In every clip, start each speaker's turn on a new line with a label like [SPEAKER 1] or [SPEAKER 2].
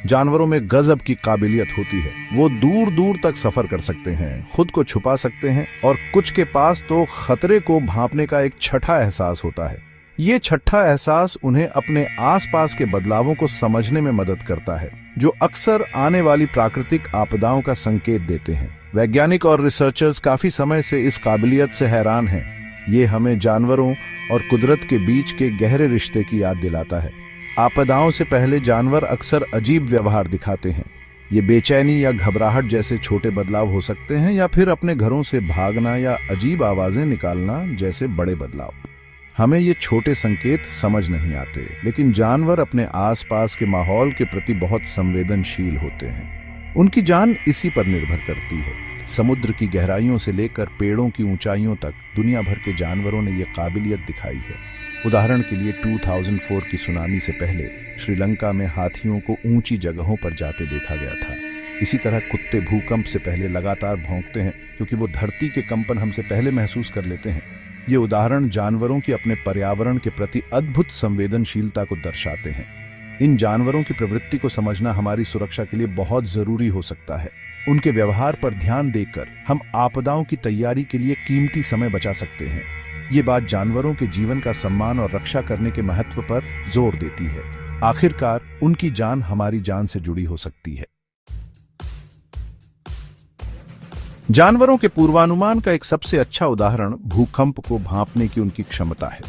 [SPEAKER 1] जानवरों में गजब की काबिलियत होती है। वो दूर दूर तक सफर कर सकते हैं, खुद को छुपा सकते हैं और कुछ के पास तो खतरे को भांपने का एक छठा एहसास होता है। ये छठा एहसास उन्हें अपने आसपास के बदलावों को समझने में मदद करता है, जो अक्सर आने वाली प्राकृतिक आपदाओं का संकेत देते हैं। वैज्ञानिक और रिसर्चर्स काफी समय से इस काबिलियत से हैरान हैं। ये हमें जानवरों और कुदरत के बीच के गहरे रिश्ते की याद दिलाता है। आपदाओं से पहले जानवर अक्सर अजीब व्यवहार दिखाते हैं। ये बेचैनी या घबराहट जैसे छोटे बदलाव हो सकते हैं, या फिर अपने घरों से भागना या अजीब आवाजें निकालना जैसे बड़े बदलाव। हमें ये छोटे संकेत समझ नहीं आते, लेकिन जानवर अपने आसपास के माहौल के प्रति बहुत संवेदनशील होते हैं। उनकी जान इसी पर निर्भर करती है। समुद्र की गहराइयों से लेकर पेड़ों की ऊंचाइयों तक दुनिया भर के जानवरों ने यह काबिलियत दिखाई है। उदाहरण के लिए 2004 की सुनामी से पहले श्रीलंका में हाथियों को ऊंची जगहों पर जाते देखा गया था। इसी तरह कुत्ते भूकंप से पहले लगातार भौंकते हैं, क्योंकि वो धरती के कंपन हमसे पहले महसूस कर लेते हैं। ये उदाहरण जानवरों की अपने पर्यावरण के प्रति अद्भुत संवेदनशीलता को दर्शाते हैं। इन जानवरों की प्रवृत्ति को समझना हमारी सुरक्षा के लिए बहुत जरूरी हो सकता है। उनके व्यवहार पर ध्यान देकर हम आपदाओं की तैयारी के लिए कीमती समय बचा सकते हैं। ये बात जानवरों के जीवन का सम्मान और रक्षा करने के महत्व पर जोर देती है। आखिरकार उनकी जान हमारी जान से जुड़ी हो सकती है। जानवरों के पूर्वानुमान का एक सबसे अच्छा उदाहरण भूकंप को भांपने की उनकी क्षमता है।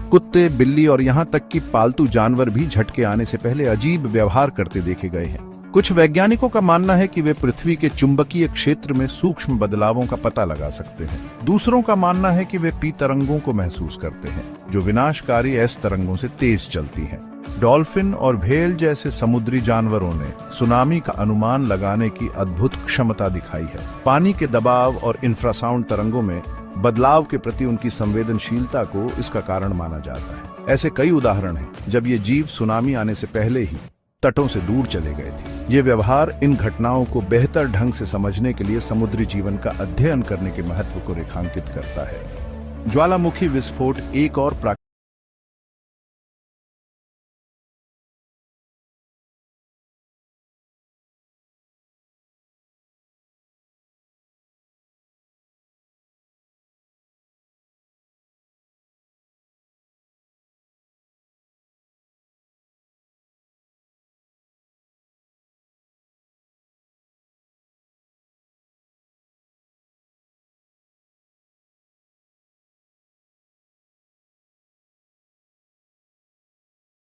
[SPEAKER 1] कुत्ते, बिल्ली और यहां तक कि पालतू जानवर भी झटके आने से पहले अजीब व्यवहार करते देखे गए हैं। कुछ वैज्ञानिकों का मानना है कि वे पृथ्वी के चुंबकीय क्षेत्र में सूक्ष्म बदलावों का पता लगा सकते हैं। दूसरों का मानना है कि वे पी तरंगों को महसूस करते हैं, जो विनाशकारी एस तरंगों से तेज चलती हैं। डॉल्फिन और व्हेल जैसे समुद्री जानवरों ने सुनामी का अनुमान लगाने की अद्भुत क्षमता दिखाई है। पानी के दबाव और इंफ्रासाउंड तरंगों में बदलाव के प्रति उनकी संवेदनशीलता को इसका कारण माना जाता है। ऐसे कई उदाहरण हैं जब ये जीव सुनामी आने से पहले ही तटों से दूर चले गए थे। ये व्यवहार इन घटनाओं को बेहतर ढंग से समझने के लिए समुद्री जीवन का अध्ययन करने के महत्व को रेखांकित करता है। ज्वालामुखी विस्फोट एक और